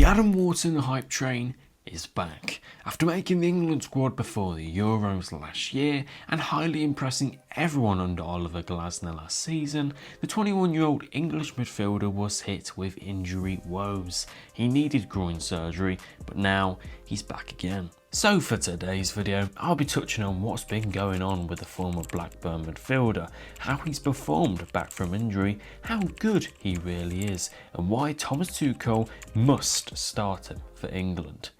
Adam Wharton hype train is back. After making the England squad before the Euros last year and highly impressing everyone under Oliver Glasner last season, the 21-year-old English midfielder was hit with injury woes. He needed groin surgery, but now he's back again. So for today's video, I'll be touching on what's been going on with the former Blackburn midfielder, how he's performed back from injury, how good he really is, and why Thomas Tuchel must start him for England.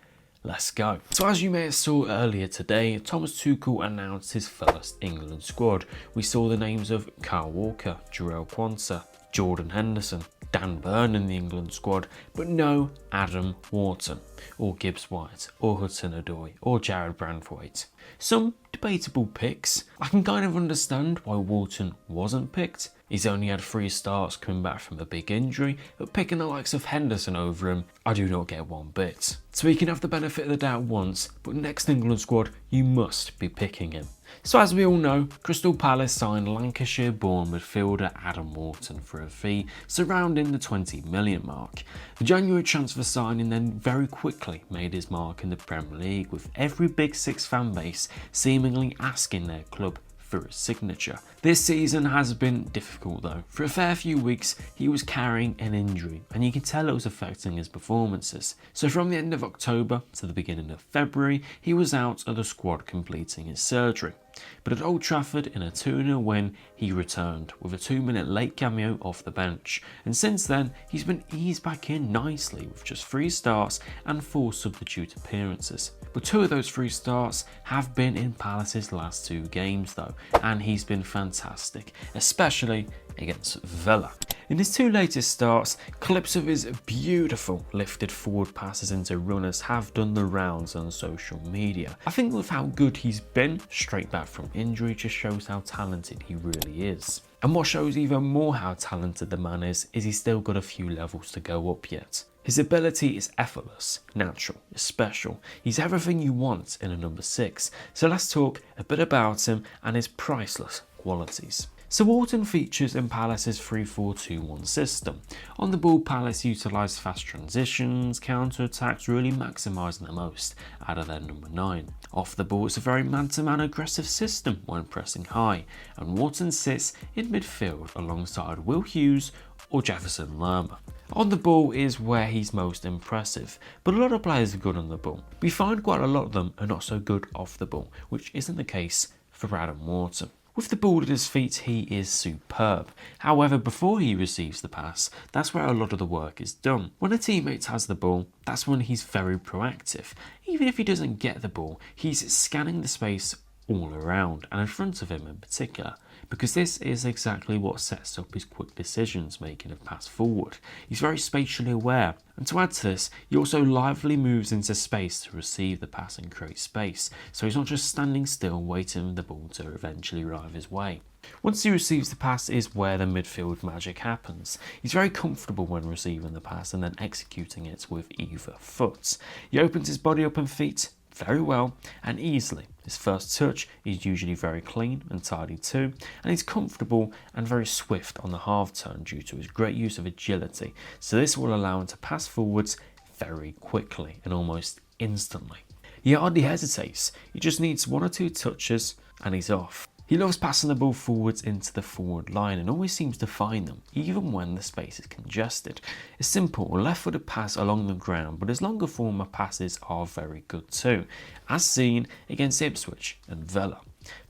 Let's go. So as you may have saw earlier today, Thomas Tuchel announced his first England squad. We saw the names of Kyle Walker, Jarell Quansah, Jordan Henderson, Dan Burn in the England squad, but no Adam Wharton, or Gibbs White, or Hudson-Odoi, or Jared Brandthwaite. Some debatable picks. I can kind of understand why Wharton wasn't picked. He's only had 3 starts coming back from a big injury, but picking the likes of Henderson over him, I do not get one bit. So he can have the benefit of the doubt once, but next England squad, you must be picking him. So as we all know, Crystal Palace signed Lancashire-born midfielder Adam Wharton for a fee surrounding the 20 million mark. The January transfer signing then very quickly made his mark in the Premier League, with every Big Six fan base seemingly asking their club for his signature. This season has been difficult though. For a fair few weeks he was carrying an injury and you can tell it was affecting his performances. So from the end of October to the beginning of February he was out of the squad completing his surgery. But at Old Trafford in a 2-0 win he returned with a 2-minute late cameo off the bench, and since then he's been eased back in nicely with just 3 starts and 4 substitute appearances. But 2 of those 3 starts have been in Palace's last 2 games though, and he's been fantastic, especially against Villa. In his 2 latest starts, clips of his beautiful lifted forward passes into runners have done the rounds on social media. I think with how good he's been straight back from injury just shows how talented he really is. And what shows even more how talented the man is he's still got a few levels to go up yet. His ability is effortless, natural, is special. He's everything you want in a number 6. So let's talk a bit about him and his priceless qualities. So Wharton features in Palace's 3-4-2-1 system. On the ball, Palace utilise fast transitions, counter-attacks, really maximising the most out of their number 9. Off the ball, it's a very man-to-man aggressive system when pressing high, and Wharton sits in midfield alongside Will Hughes or Jefferson Lerma. On the ball is where he's most impressive, but a lot of players are good on the ball. We find quite a lot of them are not so good off the ball, which isn't the case for Adam Wharton. With the ball at his feet, he is superb. However, before he receives the pass, that's where a lot of the work is done. When a teammate has the ball, that's when he's very proactive. Even if he doesn't get the ball, he's scanning the space all around and in front of him in particular, because this is exactly what sets up his quick decisions making of pass forward. He's very spatially aware, and to add to this, he also lively moves into space to receive the pass and create space, so he's not just standing still waiting for the ball to eventually arrive his way. Once he receives the pass is where the midfield magic happens. He's very comfortable when receiving the pass and then executing it with either foot. He opens his body up and feet very well and easily. His first touch is usually very clean and tidy too, and he's comfortable and very swift on the half turn due to his great use of agility, so this will allow him to pass forwards very quickly and almost instantly. He hardly hesitates, he just needs 1 or 2 touches and he's off. He loves passing the ball forwards into the forward line and always seems to find them, even when the space is congested. A simple left-footed pass along the ground, but his longer form of passes are very good too, as seen against Ipswich and Villa.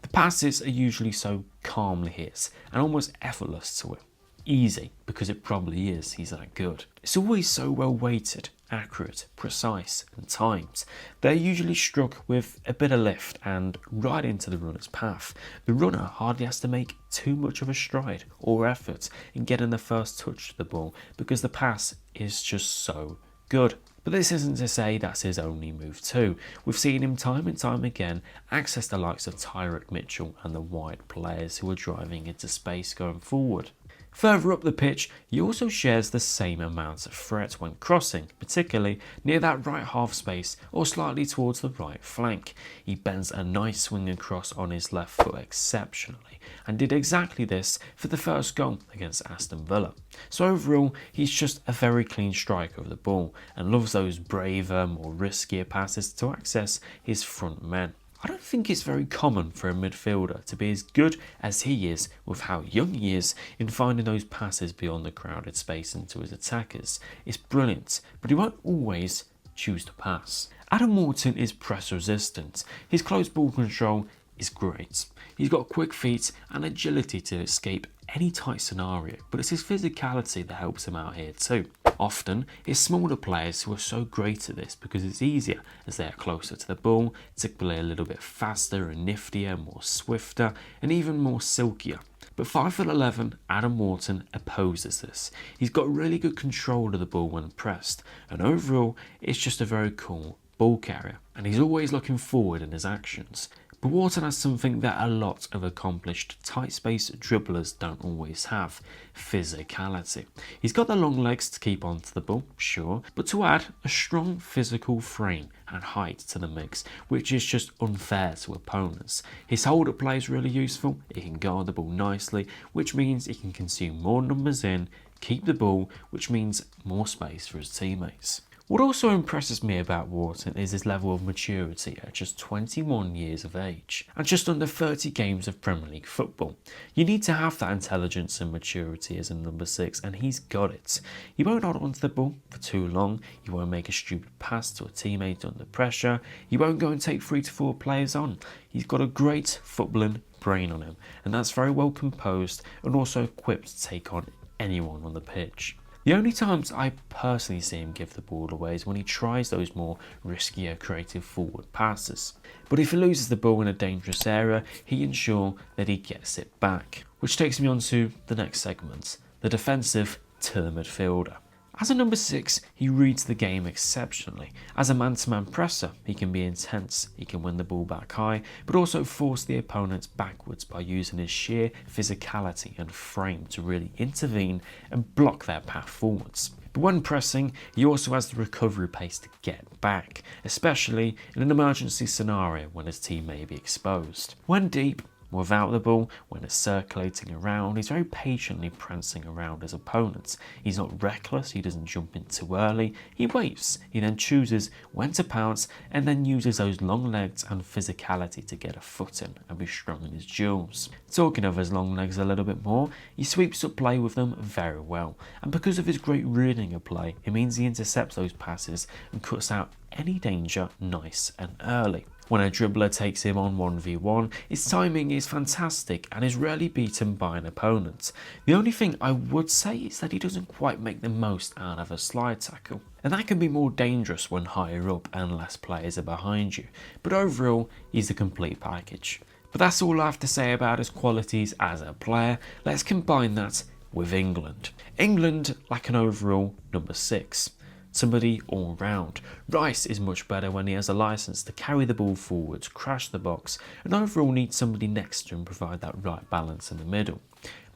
The passes are usually so calmly hit and almost effortless to him. Easy, because it probably is, he's that good. It's always so well weighted, accurate, precise and timed. They're usually struck with a bit of lift and right into the runner's path. The runner hardly has to make too much of a stride or effort in getting the first touch to the ball because the pass is just so good. But this isn't to say that's his only move too. We've seen him time and time again access the likes of Tyrick Mitchell and the wide players who are driving into space going forward. Further up the pitch, he also shares the same amount of threat when crossing, particularly near that right half space or slightly towards the right flank. He bends a nice swing across on his left foot exceptionally, and did exactly this for the first goal against Aston Villa. So overall, he's just a very clean striker of the ball and loves those braver, more riskier passes to access his front men. I don't think it's very common for a midfielder to be as good as he is with how young he is in finding those passes beyond the crowded space into his attackers. It's brilliant, but he won't always choose to pass. Adam Wharton is press resistant. His close ball control is great. He's got quick feet and agility to escape any tight scenario, but it's his physicality that helps him out here too. Often, it's smaller players who are so great at this because it's easier as they are closer to the ball, typically a little bit faster and niftier, more swifter, and even more silkier. But 5'11", Adam Wharton opposes this. He's got really good control of the ball when pressed, and overall, it's just a very cool ball carrier, and he's always looking forward in his actions. But Wharton has something that a lot of accomplished tight space dribblers don't always have: physicality. He's got the long legs to keep onto the ball, sure, but to add a strong physical frame and height to the mix, which is just unfair to opponents. His hold up play is really useful. He can guard the ball nicely, which means he can consume more numbers in, keep the ball, which means more space for his teammates. What also impresses me about Wharton is his level of maturity at just 21 years of age and just under 30 games of Premier League football. You need to have that intelligence and maturity as a number 6, and he's got it. He won't hold onto the ball for too long, he won't make a stupid pass to a teammate under pressure, he won't go and take 3 to 4 players on. He's got a great footballing brain on him, and that's very well composed and also equipped to take on anyone on the pitch. The only times I personally see him give the ball away is when he tries those more riskier creative forward passes. But if he loses the ball in a dangerous area, he ensures that he gets it back. Which takes me on to the next segment, the defensive to the midfielder. As a number 6, he reads the game exceptionally. As a man-to-man presser, he can be intense, he can win the ball back high, but also force the opponents backwards by using his sheer physicality and frame to really intervene and block their path forwards. But when pressing, he also has the recovery pace to get back, especially in an emergency scenario when his team may be exposed. When deep, without the ball, when it's circulating around, he's very patiently prancing around his opponents. He's not reckless, he doesn't jump in too early, he waits, he then chooses when to pounce and then uses those long legs and physicality to get a foot in and be strong in his duels. Talking of his long legs a little bit more, he sweeps up play with them very well, and because of his great reading of play, it means he intercepts those passes and cuts out any danger nice and early. When a dribbler takes him on 1v1, his timing is fantastic and is rarely beaten by an opponent. The only thing I would say is that he doesn't quite make the most out of a slide tackle, and that can be more dangerous when higher up and less players are behind you, but overall he's a complete package. But that's all I have to say about his qualities as a player. Let's combine that with England. England like an overall number 6. Somebody all round. Rice is much better when he has a license to carry the ball forwards, crash the box, and overall needs somebody next to him to provide that right balance in the middle.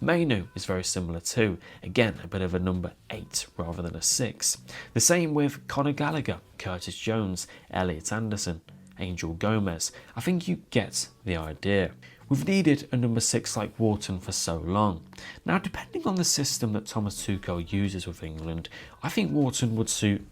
Mainu is very similar too, again a bit of a number 8 rather than a 6. The same with Conor Gallagher, Curtis Jones, Elliot Anderson, Angel Gomez. I think you get the idea. We've needed a number 6 like Wharton for so long. Now, depending on the system that Thomas Tuchel uses with England, I think Wharton would suit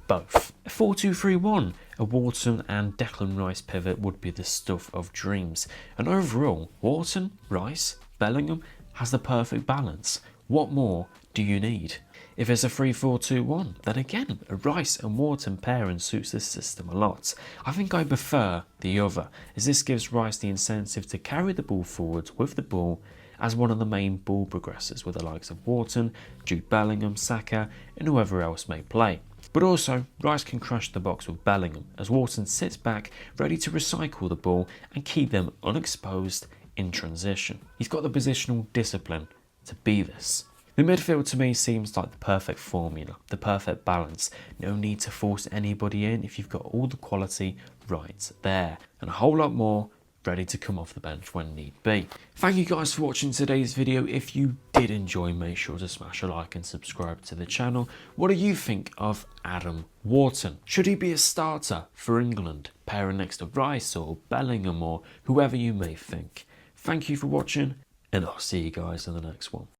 both. A 4-2-3-1, a Wharton and Declan Rice pivot would be the stuff of dreams. And overall, Wharton, Rice, Bellingham has the perfect balance. What more do you need? If it's a 3-4-2-1, then again, a Rice and Wharton pairing suits this system a lot. I think I prefer the other, as this gives Rice the incentive to carry the ball forwards with the ball as one of the main ball progressors with the likes of Wharton, Jude Bellingham, Saka and whoever else may play. But also, Rice can crush the box with Bellingham as Wharton sits back ready to recycle the ball and keep them unexposed in transition. He's got the positional discipline to be this. The midfield to me seems like the perfect formula, the perfect balance. No need to force anybody in if you've got all the quality right there, and a whole lot more ready to come off the bench when need be. Thank you guys for watching today's video. If you did enjoy, make sure to smash a like and subscribe to the channel. What do you think of Adam Wharton? Should he be a starter for England, pairing next to Rice or Bellingham or whoever you may think? Thank you for watching, and I'll see you guys in the next one.